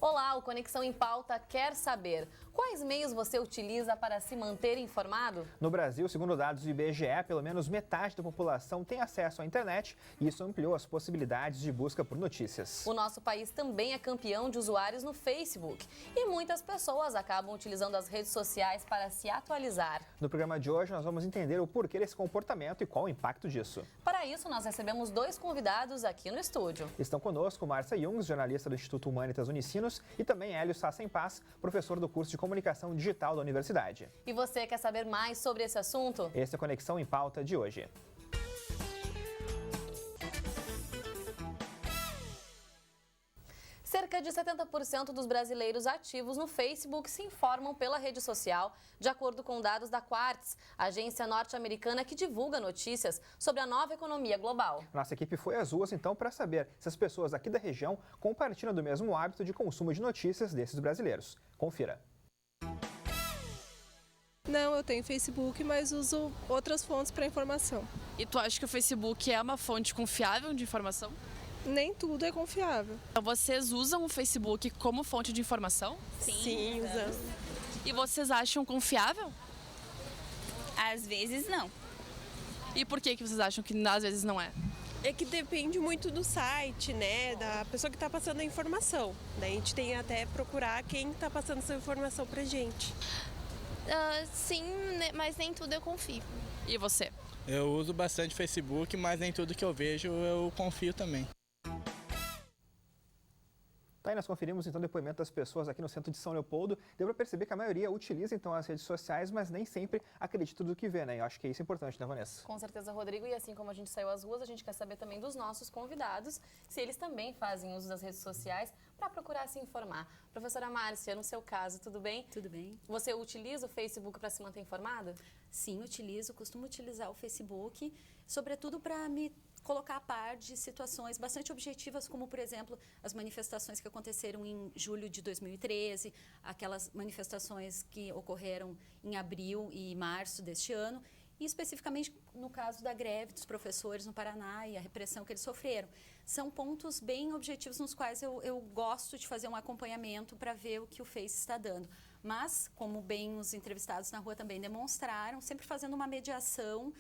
Olá, o Conexão em Pauta quer saber quais meios você utiliza para se manter informado? No Brasil, segundo dados do IBGE, pelo menos metade da população tem acesso à internet e isso ampliou as possibilidades de busca por notícias. O nosso país também é campeão de usuários no Facebook e muitas pessoas acabam utilizando as redes sociais para se atualizar. No programa de hoje, nós vamos entender o porquê desse comportamento e qual o impacto disso. Para isso, nós recebemos dois convidados aqui no estúdio. Estão conosco Márcia Jungs, jornalista do Instituto Humanitas Unicinos, e também Hélio Sassenpaz, professor do curso de Comunicação Digital da Universidade. E você quer saber mais sobre esse assunto? Esse é a Conexão em Pauta de hoje. Cerca de 70% dos brasileiros ativos no Facebook se informam pela rede social, de acordo com dados da Quartz, agência norte-americana que divulga notícias sobre a nova economia global. Nossa equipe foi às ruas, então, para saber se as pessoas aqui da região compartilham do mesmo hábito de consumo de notícias desses brasileiros. Confira. Não, eu tenho Facebook, mas uso outras fontes para informação. E tu acha que o Facebook é uma fonte confiável de informação? Nem tudo é confiável. Então, vocês usam o Facebook como fonte de informação? Sim, usamos. E vocês acham confiável? Às vezes não. E por que vocês acham que às vezes não é? É que depende muito do site, né? Da pessoa que está passando a informação. Daí a gente tem até procurar quem está passando essa informação pra gente. Sim, mas nem tudo eu confio. E você? Eu uso bastante Facebook, mas nem tudo que eu vejo eu confio também. Tá aí, nós conferimos então o depoimento das pessoas aqui no centro de São Leopoldo. Deu para perceber que a maioria utiliza então as redes sociais, mas nem sempre acredita tudo que vê, né? Eu acho que isso é importante, né, Vanessa? Com certeza, Rodrigo. E assim como a gente saiu às ruas, a gente quer saber também dos nossos convidados, se eles também fazem uso das redes sociais para procurar se informar. Professora Márcia, no seu caso, tudo bem? Tudo bem. Você utiliza o Facebook para se manter informada? Sim, costumo utilizar o Facebook, sobretudo para me colocar a par de situações bastante objetivas, como, por exemplo, as manifestações que aconteceram em julho de 2013, aquelas manifestações que ocorreram em abril e março deste ano, e especificamente no caso da greve dos professores no Paraná e a repressão que eles sofreram. São pontos bem objetivos nos quais eu gosto de fazer um acompanhamento para ver o que o Face está dando. Mas, como bem os entrevistados na rua também demonstraram, sempre fazendo uma mediação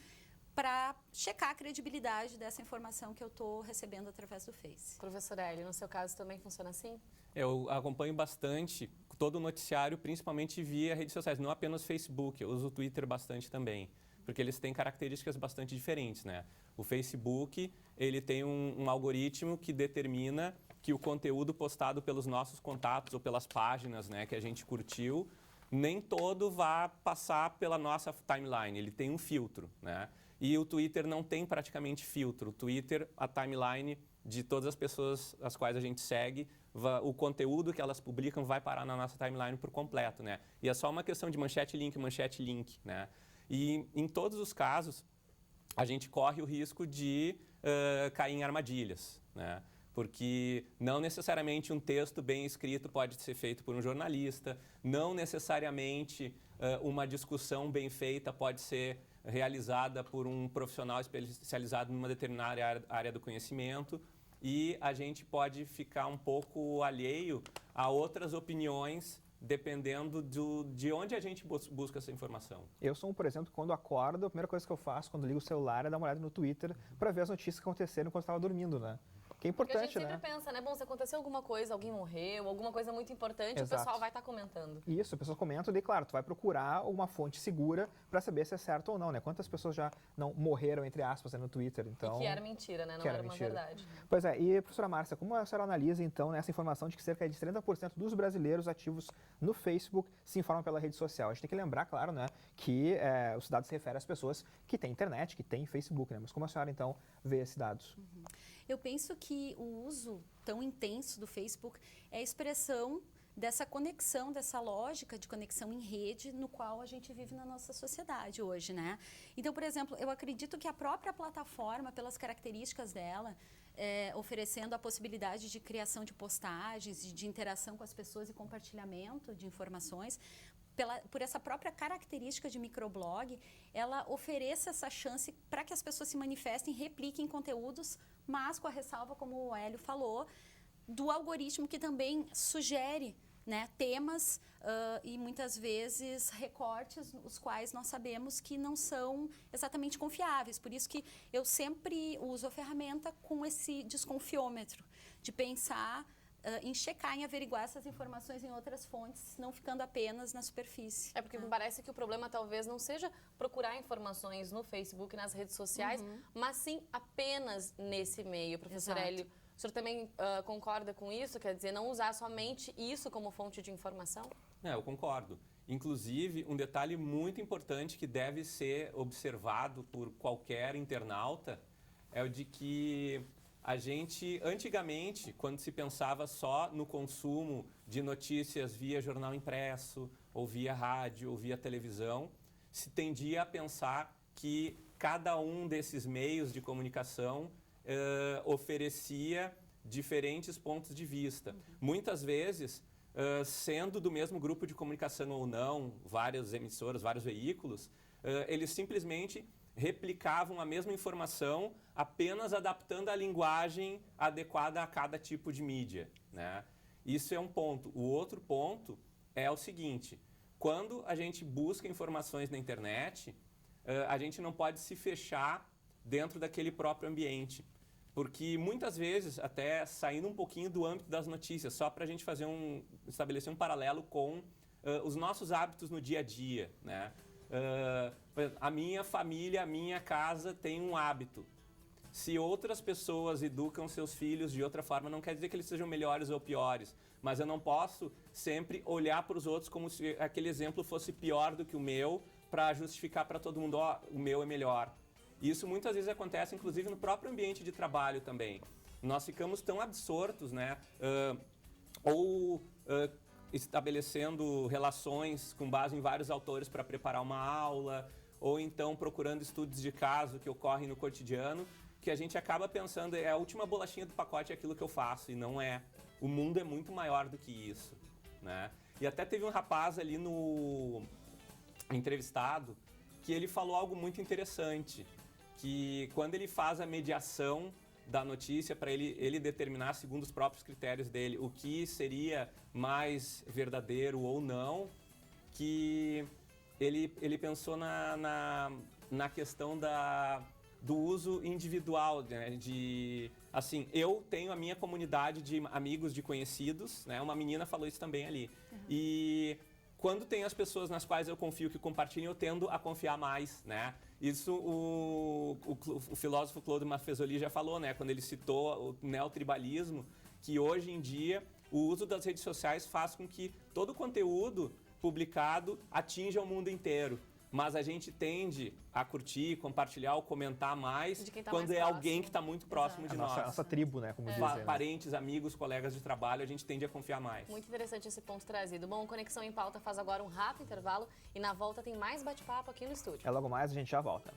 para checar a credibilidade dessa informação que eu estou recebendo através do Face. Professor Hélio, no seu caso também funciona assim? Eu acompanho bastante todo o noticiário, principalmente via redes sociais, não apenas Facebook, eu uso o Twitter bastante também, porque eles têm características bastante diferentes, né? O Facebook, ele tem um algoritmo que determina que o conteúdo postado pelos nossos contatos ou pelas páginas, né, que a gente curtiu, nem todo vai passar pela nossa timeline, ele tem um filtro, né? E o Twitter não tem praticamente filtro. O Twitter, a timeline de todas as pessoas as quais a gente segue, o conteúdo que elas publicam vai parar na nossa timeline por completo, né? E é só uma questão de manchete, link, né? E em todos os casos, a gente corre o risco de cair em armadilhas, né? Porque não necessariamente um texto bem escrito pode ser feito por um jornalista, não necessariamente uma discussão bem feita pode ser realizada por um profissional especializado numa determinada área do conhecimento, e a gente pode ficar um pouco alheio a outras opiniões dependendo de onde a gente busca essa informação. Eu sou, por exemplo, quando acordo, a primeira coisa que eu faço quando ligo o celular é dar uma olhada no Twitter para ver as notícias que aconteceram enquanto estava dormindo, né? Que é importante, né? Porque a gente sempre pensa, né? Bom, se aconteceu alguma coisa, alguém morreu, alguma coisa muito importante, Exato. O pessoal vai estar comentando. Isso, a pessoa comenta e, claro, tu vai procurar uma fonte segura para saber se é certo ou não, né? Quantas pessoas já não morreram, entre aspas, no Twitter, então... E que era mentira, né? Não era uma verdade. Pois é, e professora Márcia, como a senhora analisa, então, essa informação de que cerca de 30% dos brasileiros ativos no Facebook se informam pela rede social? A gente tem que lembrar, claro, né, que os dados se referem às pessoas que têm internet, que têm Facebook, né? Mas como a senhora, então, vê esses dados? Eu penso que o uso tão intenso do Facebook é a expressão dessa conexão, dessa lógica de conexão em rede no qual a gente vive na nossa sociedade hoje, né? Então, por exemplo, eu acredito que a própria plataforma, pelas características dela, oferecendo a possibilidade de criação de postagens, de interação com as pessoas e compartilhamento de informações, por essa própria característica de microblog, ela oferece essa chance para que as pessoas se manifestem, repliquem conteúdos, mas com a ressalva, como o Hélio falou, do algoritmo que também sugere, né, temas e muitas vezes recortes, os quais nós sabemos que não são exatamente confiáveis. Por isso que eu sempre uso a ferramenta com esse desconfiômetro, de pensar em checar, em averiguar essas informações em outras fontes, não ficando apenas na superfície. É porque me parece que o problema talvez não seja procurar informações no Facebook, nas redes sociais, mas sim apenas nesse meio. Professor Hélio, o senhor também concorda com isso? Quer dizer, não usar somente isso como fonte de informação? Eu concordo. Inclusive, um detalhe muito importante que deve ser observado por qualquer internauta é o de que a gente, antigamente, quando se pensava só no consumo de notícias via jornal impresso, ou via rádio, ou via televisão, se tendia a pensar que cada um desses meios de comunicação oferecia diferentes pontos de vista. Muitas vezes, sendo do mesmo grupo de comunicação ou não, várias emissoras, vários veículos, eles simplesmente replicavam a mesma informação, apenas adaptando a linguagem adequada a cada tipo de mídia, né? Isso é um ponto. O outro ponto é o seguinte: quando a gente busca informações na internet, a gente não pode se fechar dentro daquele próprio ambiente. Porque muitas vezes, até saindo um pouquinho do âmbito das notícias, só para a gente estabelecer um paralelo com os nossos hábitos no dia a dia, né? A minha família, a minha casa tem um hábito. Se outras pessoas educam seus filhos de outra forma, não quer dizer que eles sejam melhores ou piores, mas eu não posso sempre olhar para os outros como se aquele exemplo fosse pior do que o meu, para justificar para todo mundo, o meu é melhor. Isso muitas vezes acontece, inclusive, no próprio ambiente de trabalho também. Nós ficamos tão absortos, né? Estabelecendo relações com base em vários autores para preparar uma aula, ou então procurando estudos de caso que ocorrem no cotidiano, que a gente acaba pensando, é a última bolachinha do pacote, é aquilo que eu faço, e não é. O mundo é muito maior do que isso, né? E até teve um rapaz ali no entrevistado que ele falou algo muito interessante, que quando ele faz a mediação da notícia para ele determinar, segundo os próprios critérios dele, o que seria mais verdadeiro ou não, que ele pensou na questão do uso individual, né? Assim, eu tenho a minha comunidade de amigos, de conhecidos, né? Uma menina falou isso também ali. E quando tem as pessoas nas quais eu confio que compartilham, eu tendo a confiar mais, né? Isso o filósofo Claude Maffesoli já falou, né? Quando ele citou o neotribalismo, que hoje em dia o uso das redes sociais faz com que todo o conteúdo publicado atinja o mundo inteiro. Mas a gente tende a curtir, compartilhar ou comentar mais quando é alguém que está muito próximo de nós. A nossa tribo, né? Como dizem, parentes, amigos, colegas de trabalho, a gente tende a confiar mais. Muito interessante esse ponto trazido. Bom, Conexão em Pauta faz agora um rápido intervalo e na volta tem mais bate-papo aqui no estúdio. Logo mais a gente já volta.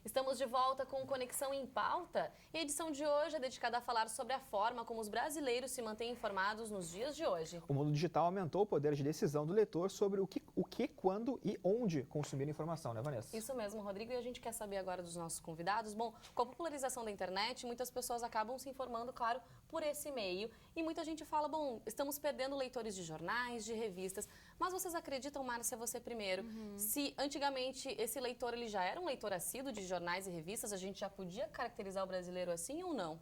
Estamos de volta com Conexão em Pauta e a edição de hoje é dedicada a falar sobre a forma como os brasileiros se mantêm informados nos dias de hoje. O mundo digital aumentou o poder de decisão do leitor sobre o que, quando e onde consumir informação, né, Vanessa? Isso mesmo, Rodrigo, e a gente quer saber agora dos nossos convidados. Bom, com a popularização da internet, muitas pessoas acabam se informando, claro, por esse meio. E muita gente fala, bom, estamos perdendo leitores de jornais, de revistas. Mas vocês acreditam, Márcia, você primeiro, se antigamente esse leitor ele já era um leitor assíduo de jornais e revistas, a gente já podia caracterizar o brasileiro assim ou não?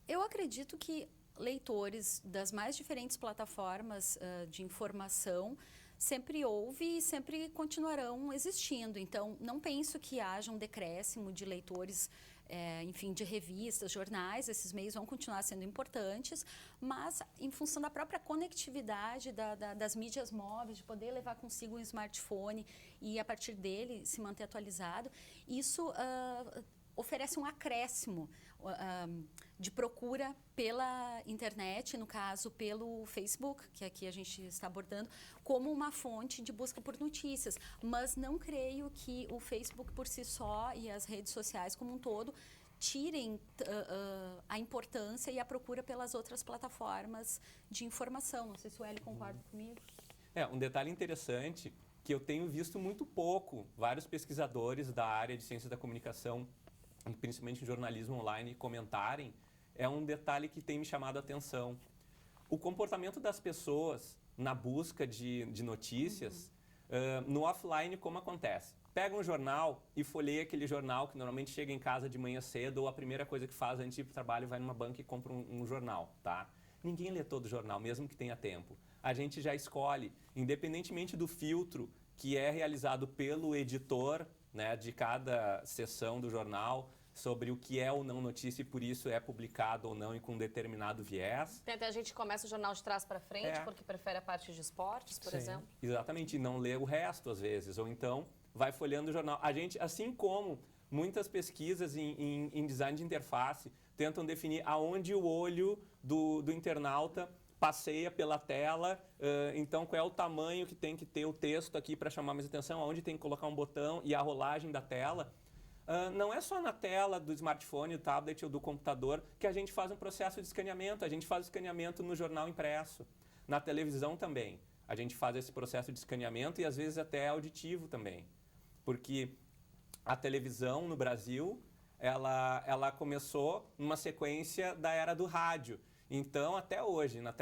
Eu acredito que leitores das mais diferentes plataformas de informação sempre houve e sempre continuarão existindo. Então, não penso que haja um decréscimo de leitores, enfim, de revistas, jornais. Esses meios vão continuar sendo importantes, mas em função da própria conectividade das mídias móveis, de poder levar consigo um smartphone e, a partir dele, se manter atualizado, isso oferece um acréscimo de procura pela internet, no caso pelo Facebook, que aqui a gente está abordando, como uma fonte de busca por notícias. Mas não creio que o Facebook por si só e as redes sociais como um todo tirem a importância e a procura pelas outras plataformas de informação. Não sei se o Hélio concorda comigo. Um detalhe interessante que eu tenho visto muito pouco vários pesquisadores da área de ciências da comunicação, principalmente jornalismo online, comentarem, é um detalhe que tem me chamado a atenção. O comportamento das pessoas na busca de notícias, no offline, como acontece? Pega um jornal e folheia aquele jornal que normalmente chega em casa de manhã cedo, ou a primeira coisa que faz antes de ir para o trabalho, vai numa banca e compra um jornal, tá? Ninguém lê todo o jornal, mesmo que tenha tempo. A gente já escolhe, independentemente do filtro que é realizado pelo editor, né, de cada seção do jornal, sobre o que é ou não notícia e por isso é publicado ou não e com um determinado viés. Tem até a gente que começa o jornal de trás para frente, porque prefere a parte de esportes, por exemplo. Exatamente, e não lê o resto às vezes, ou então vai folheando o jornal. A gente, assim como muitas pesquisas em design de interface tentam definir aonde o olho do internauta passeia pela tela, então qual é o tamanho que tem que ter o texto aqui para chamar mais atenção, aonde tem que colocar um botão e a rolagem da tela. Não é só na tela do smartphone, do tablet ou do computador que a gente faz um processo de escaneamento, a gente faz escaneamento no jornal impresso. Na televisão também, a gente faz esse processo de escaneamento e às vezes até auditivo também. Porque a televisão no Brasil, ela começou numa sequência da era do rádio. Então, até hoje, na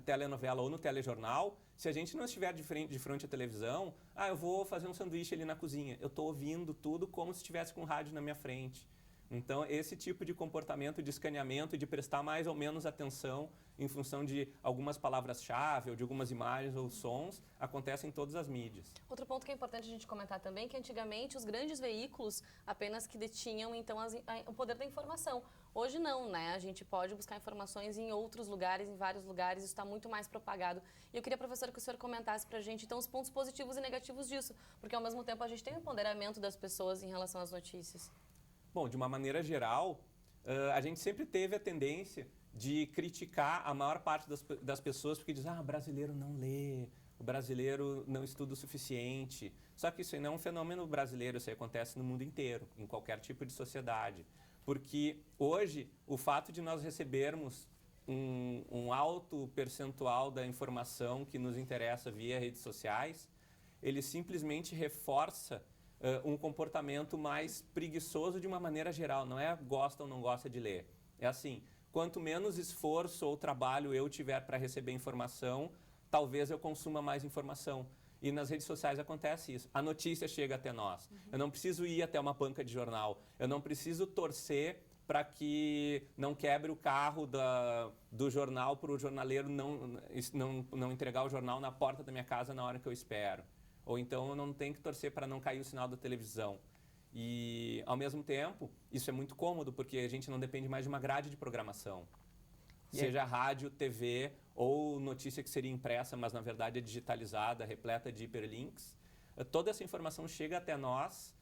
telenovela ou no telejornal, se a gente não estiver de frente à televisão, eu vou fazer um sanduíche ali na cozinha. Eu estou ouvindo tudo como se estivesse com o rádio na minha frente. Então, esse tipo de comportamento de escaneamento e de prestar mais ou menos atenção em função de algumas palavras-chave ou de algumas imagens ou sons, acontece em todas as mídias. Outro ponto que é importante a gente comentar também é que antigamente os grandes veículos apenas que detinham então o poder da informação. Hoje não, né? A gente pode buscar informações em outros lugares, em vários lugares, isso está muito mais propagado. E eu queria, professor, que o senhor comentasse para a gente então os pontos positivos e negativos disso, porque ao mesmo tempo a gente tem um empoderamento das pessoas em relação às notícias. Bom, de uma maneira geral, a gente sempre teve a tendência de criticar a maior parte das pessoas porque diz, o brasileiro não lê, o brasileiro não estuda o suficiente. Só que isso aí não é um fenômeno brasileiro, isso aí acontece no mundo inteiro, em qualquer tipo de sociedade. Porque hoje, o fato de nós recebermos um alto percentual da informação que nos interessa via redes sociais, ele simplesmente reforça um comportamento mais preguiçoso de uma maneira geral. Não é gosta ou não gosta de ler. É assim, quanto menos esforço ou trabalho eu tiver para receber informação, talvez eu consuma mais informação. E nas redes sociais acontece isso. A notícia chega até nós. Eu não preciso ir até uma banca de jornal. Eu não preciso torcer para que não quebre o carro do jornal para o jornaleiro não entregar o jornal na porta da minha casa na hora que eu espero. Ou então eu não tenho que torcer para não cair o sinal da televisão. E, ao mesmo tempo, isso é muito cômodo, porque a gente não depende mais de uma grade de programação. Seja rádio, TV ou notícia que seria impressa, mas na verdade é digitalizada, repleta de hiperlinks. Toda essa informação chega até nós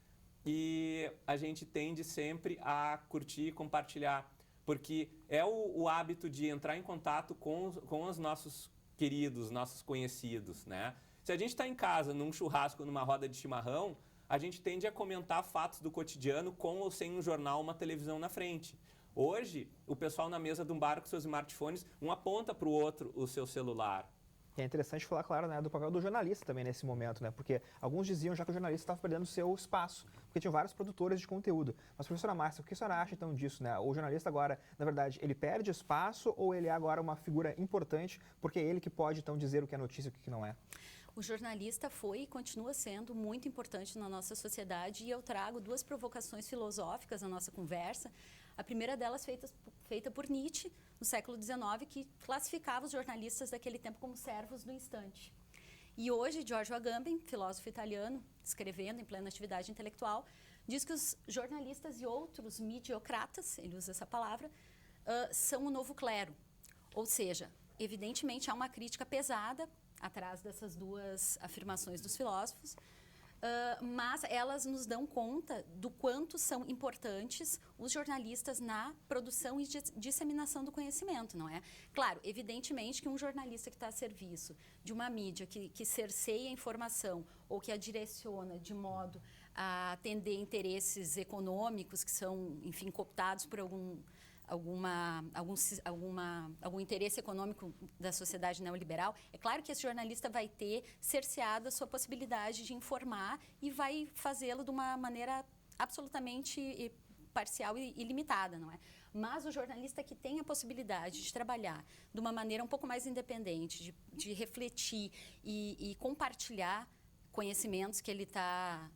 e a gente tende sempre a curtir e compartilhar, porque é o hábito de entrar em contato com os nossos queridos, nossos conhecidos, né? Se a gente está em casa, num churrasco, numa roda de chimarrão, a gente tende a comentar fatos do cotidiano com ou sem um jornal, uma televisão na frente. Hoje, o pessoal na mesa de um bar com seus smartphones, um aponta para o outro o seu celular. E é interessante falar, claro, né, do papel do jornalista também nesse momento, né? Porque alguns diziam já que o jornalista estava perdendo o seu espaço, porque tinham vários produtores de conteúdo. Mas, professora Márcia, o que a senhora acha então disso, né? O jornalista agora, na verdade, ele perde espaço ou ele é agora uma figura importante, porque é ele que pode então dizer o que é notícia e o que não é? O jornalista foi e continua sendo muito importante na nossa sociedade e eu trago duas provocações filosóficas na nossa conversa. A primeira delas feita por Nietzsche, no século XIX, que classificava os jornalistas daquele tempo como servos do instante. E hoje, Giorgio Agamben, filósofo italiano, escrevendo em plena atividade intelectual, diz que os jornalistas e outros mediocratas, ele usa essa palavra, são o novo clero. Ou seja, evidentemente há uma crítica pesada atrás dessas duas afirmações dos filósofos, mas elas nos dão conta do quanto são importantes os jornalistas na produção e disseminação do conhecimento, não é? Claro, evidentemente que um jornalista que está a serviço de uma mídia que cerceia a informação ou que a direciona de modo a atender interesses econômicos que são, enfim, cooptados por algum interesse econômico da sociedade neoliberal, é claro que esse jornalista vai ter cerceado a sua possibilidade de informar e vai fazê-lo de uma maneira absolutamente parcial e limitada, não é? mas o jornalista que tem a possibilidade de trabalhar de uma maneira um pouco mais independente, de refletir e compartilhar conhecimentos que ele está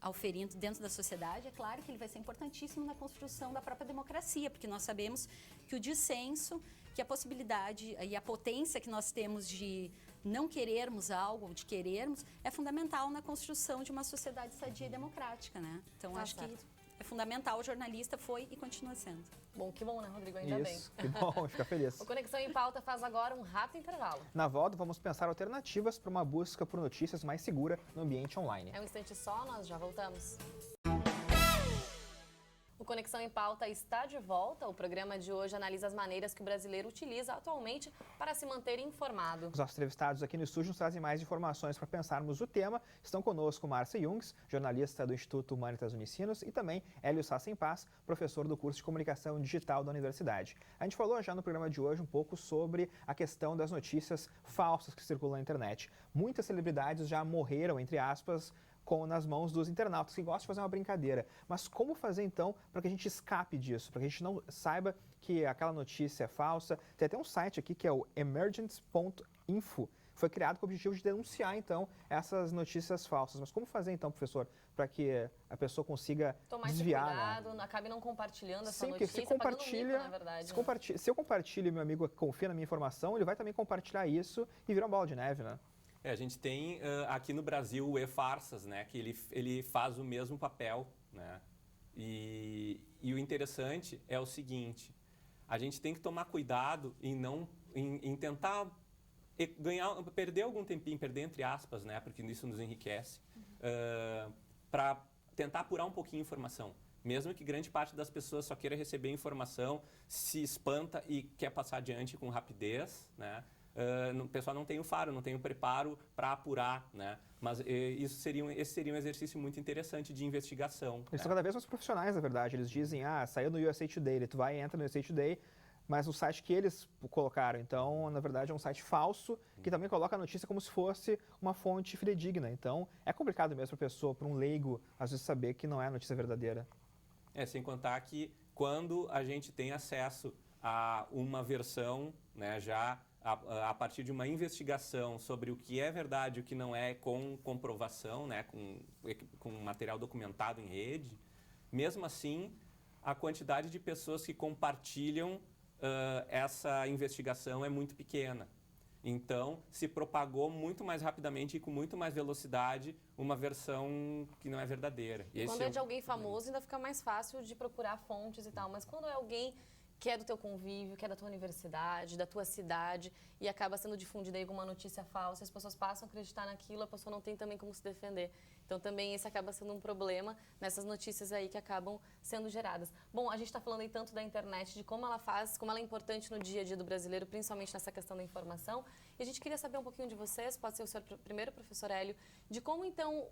auferindo dentro da sociedade, é claro que ele vai ser importantíssimo na construção da própria democracia, porque nós sabemos que o dissenso, que a possibilidade e a potência que nós temos de não querermos algo, de querermos, é fundamental na construção de uma sociedade sadia e democrática, né? Então, acho que é fundamental, o jornalista foi e continua sendo. Bom, que bom, né, Rodrigo? Ainda bem. Isso, que bom, fica feliz. O Conexão em Pauta faz agora um rápido intervalo. Na volta, vamos pensar alternativas para uma busca por notícias mais segura no ambiente online. É um instante só, nós já voltamos. O Conexão em Pauta está de volta. O programa de hoje analisa as maneiras que o brasileiro utiliza atualmente para se manter informado. Os nossos entrevistados aqui no estúdio nos trazem mais informações para pensarmos o tema. Estão conosco Márcia Jungs, jornalista do Instituto Humanitas Unicinos, e também Hélio Sassenpaz, professor do curso de Comunicação Digital da Universidade. A gente falou já no programa de hoje um pouco sobre a questão das notícias falsas que circulam na internet. Muitas celebridades já morreram, entre aspas, nas mãos dos internautas que gostam de fazer uma brincadeira. Mas como fazer então para que a gente escape disso, para que a gente não saiba que aquela notícia é falsa? Tem até um site aqui que é o emergence.info. Foi criado com o objetivo de denunciar então essas notícias falsas. Mas como fazer então, professor, para que a pessoa consiga desviar? Tomar cuidado, né? Acabe não compartilhando essa Sim, notícia, se compartilha, mico, na verdade, se eu compartilho e meu amigo confia na minha informação, ele vai também compartilhar isso e vira uma bola de neve, né? A gente tem aqui no Brasil o E-Farsas, né, que ele faz o mesmo papel, né? E o interessante é o seguinte: a gente tem que tomar cuidado em tentar perder algum tempinho, perder entre aspas, né, porque isso nos enriquece, para tentar apurar um pouquinho a informação. Mesmo que grande parte das pessoas só queira receber informação, se espanta e quer passar adiante com rapidez, né? O pessoal não tem o faro, não tem o preparo para apurar, né? Mas esse seria um exercício muito interessante de investigação. Eles são cada vez mais profissionais, na verdade. Eles dizem, saiu no USA Today, tu vai e entra no USA Today, mas o site que eles colocaram, então, na verdade, é um site falso, que também coloca a notícia como se fosse uma fonte fidedigna. Então, é complicado mesmo para a pessoa, para um leigo, às vezes saber que não é a notícia verdadeira. Sem contar que quando a gente tem acesso a uma versão, né, já a partir de uma investigação sobre o que é verdade e o que não é, com comprovação, né, com material documentado em rede, mesmo assim, a quantidade de pessoas que compartilham essa investigação é muito pequena. Então, se propagou muito mais rapidamente e com muito mais velocidade uma versão que não é verdadeira. Quando é de alguém famoso, ainda fica mais fácil de procurar fontes e tal, mas quando é alguém que é do teu convívio, que é da tua universidade, da tua cidade, e acaba sendo difundida aí alguma notícia falsa, as pessoas passam a acreditar naquilo, a pessoa não tem também como se defender. Então, também esse acaba sendo um problema nessas notícias aí que acabam sendo geradas. Bom, a gente está falando aí tanto da internet, de como ela como ela é importante no dia a dia do brasileiro, principalmente nessa questão da informação. E a gente queria saber um pouquinho de vocês, pode ser o senhor primeiro, professor Hélio, de como então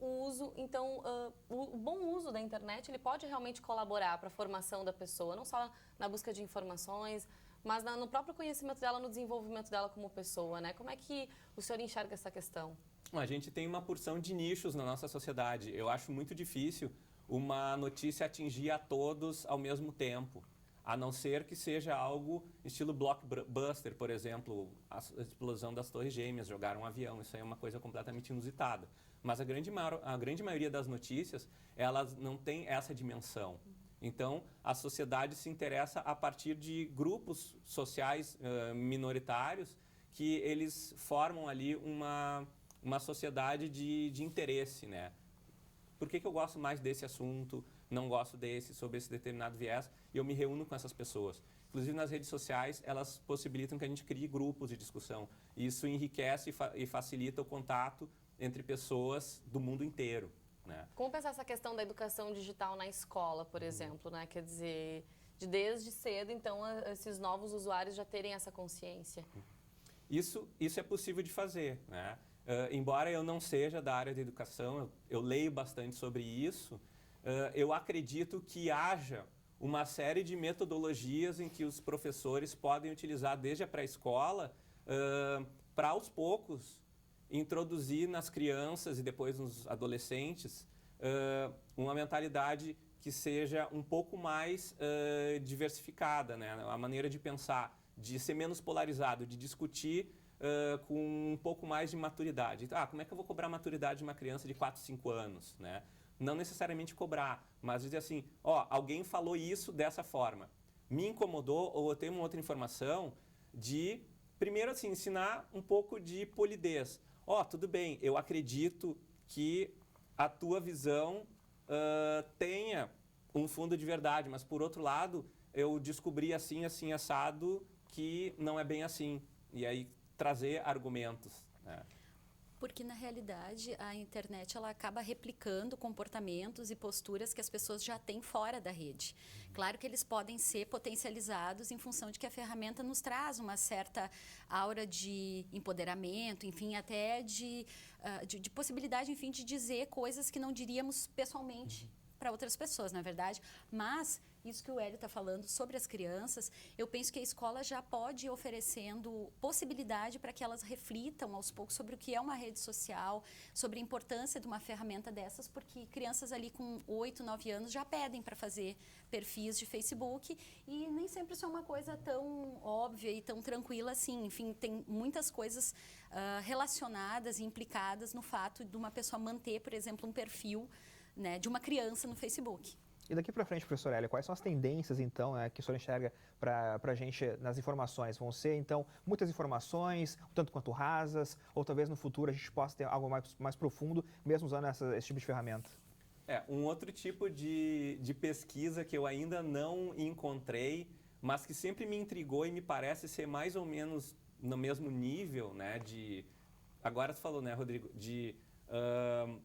o bom uso da internet, ele pode realmente colaborar para a formação da pessoa, não só na busca de informações, mas no próprio conhecimento dela, no desenvolvimento dela como pessoa, né? Como é que o senhor enxerga essa questão? A gente tem uma porção de nichos na nossa sociedade. Eu acho muito difícil uma notícia atingir a todos ao mesmo tempo, a não ser que seja algo estilo blockbuster, por exemplo, a explosão das Torres Gêmeas, jogar um avião. Isso aí é uma coisa completamente inusitada. Mas a grande maioria das notícias, elas não tem essa dimensão. Então, a sociedade se interessa a partir de grupos sociais minoritários que eles formam ali uma sociedade de interesse, né? Por que eu gosto mais desse assunto, não gosto sobre esse determinado viés, e eu me reúno com essas pessoas. Inclusive, nas redes sociais, elas possibilitam que a gente crie grupos de discussão. Isso enriquece e facilita o contato entre pessoas do mundo inteiro, né? Como pensar essa questão da educação digital na escola, por exemplo, né? Quer dizer, desde cedo, então, esses novos usuários já terem essa consciência. Isso é possível de fazer, né? Embora eu não seja da área da educação, eu leio bastante sobre isso, eu acredito que haja uma série de metodologias em que os professores podem utilizar desde a pré-escola para, aos poucos, introduzir nas crianças e depois nos adolescentes uma mentalidade que seja um pouco mais diversificada, né? A maneira de pensar, de ser menos polarizado, de discutir com um pouco mais de maturidade. Como é que eu vou cobrar a maturidade de uma criança de 4, 5 anos, né? Não necessariamente cobrar, mas dizer assim, alguém falou isso dessa forma, me incomodou ou eu tenho uma outra informação, de, primeiro assim, ensinar um pouco de polidez. Tudo bem, eu acredito que a tua visão tenha um fundo de verdade, mas por outro lado, eu descobri assim, assim, assado, que não é bem assim. E aí trazer argumentos, né? Porque, na realidade, a internet ela acaba replicando comportamentos e posturas que as pessoas já têm fora da rede. Claro que eles podem ser potencializados em função de que a ferramenta nos traz uma certa aura de empoderamento, enfim, até de possibilidade, enfim, de dizer coisas que não diríamos pessoalmente para outras pessoas, na verdade. Mas isso que o Hélio está falando sobre as crianças, eu penso que a escola já pode ir oferecendo possibilidade para que elas reflitam aos poucos sobre o que é uma rede social, sobre a importância de uma ferramenta dessas, porque crianças ali com 8, 9 anos já pedem para fazer perfis de Facebook e nem sempre isso é uma coisa tão óbvia e tão tranquila assim. Enfim, tem muitas coisas relacionadas e implicadas no fato de uma pessoa manter, por exemplo, um perfil, né, de uma criança no Facebook. E daqui para frente, professor Hélio, quais são as tendências, então, que o senhor enxerga para a gente nas informações? Vão ser, então, muitas informações, tanto quanto rasas, ou talvez no futuro a gente possa ter algo mais profundo, mesmo usando esse tipo de ferramenta? Um outro tipo de pesquisa que eu ainda não encontrei, mas que sempre me intrigou e me parece ser mais ou menos no mesmo nível, né, agora você falou, né, Rodrigo,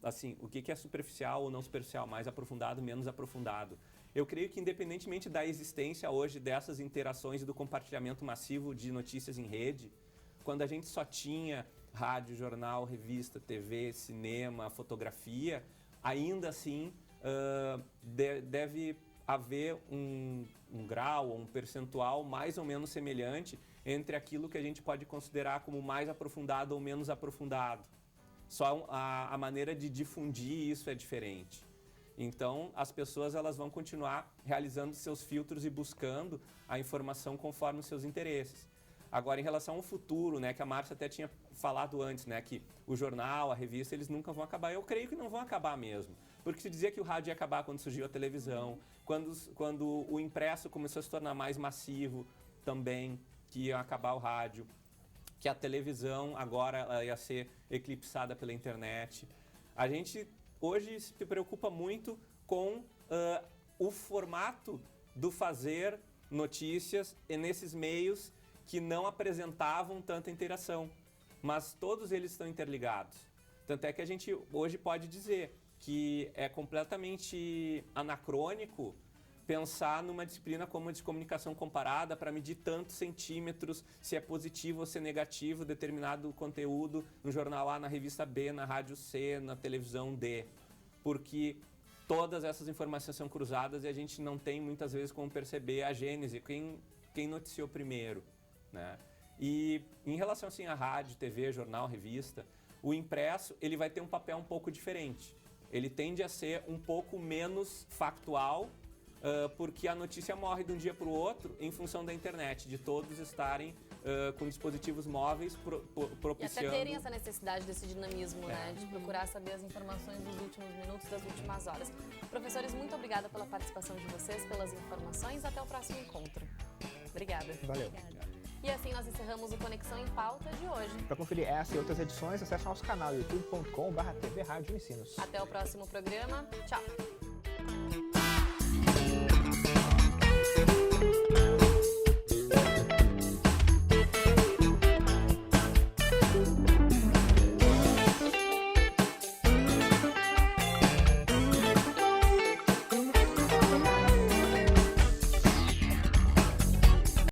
assim, o que é superficial ou não superficial, mais aprofundado, menos aprofundado. Eu creio que independentemente da existência hoje dessas interações e do compartilhamento massivo de notícias em rede, quando a gente só tinha rádio, jornal, revista, TV, cinema, fotografia, ainda assim deve haver um grau, um percentual mais ou menos semelhante entre aquilo que a gente pode considerar como mais aprofundado ou menos aprofundado. Só a maneira de difundir isso é diferente. Então, as pessoas elas vão continuar realizando seus filtros e buscando a informação conforme os seus interesses. Agora, em relação ao futuro, né, que a Márcia até tinha falado antes, né, que o jornal, a revista, eles nunca vão acabar. Eu creio que não vão acabar mesmo. Porque se dizia que o rádio ia acabar quando surgiu a televisão, quando o impresso começou a se tornar mais massivo também, que ia acabar o rádio, que a televisão agora ela ia ser eclipsada pela internet. A gente hoje se preocupa muito com o formato do fazer notícias e nesses meios que não apresentavam tanta interação, mas todos eles estão interligados. Tanto é que a gente hoje pode dizer que é completamente anacrônico pensar numa disciplina como a de comunicação comparada para medir tantos centímetros, se é positivo ou se é negativo determinado conteúdo no jornal A, na revista B, na rádio C, na televisão D. Porque todas essas informações são cruzadas e a gente não tem muitas vezes como perceber a gênese, quem noticiou primeiro, né? E em relação assim a rádio, TV, jornal, revista, o impresso ele vai ter um papel um pouco diferente. Ele tende a ser um pouco menos factual, porque a notícia morre de um dia para o outro em função da internet, de todos estarem com dispositivos móveis propiciando... E até terem essa necessidade desse dinamismo, né? De procurar saber as informações dos últimos minutos, das últimas horas. Professores, muito obrigada pela participação de vocês, pelas informações. Até o próximo encontro. Obrigada. Valeu. Obrigada. E assim nós encerramos o Conexão em Pauta de hoje. Para conferir essa e outras edições, acesse nosso canal youtube.com/TV Rádio Unicinos. Até o próximo programa. Tchau.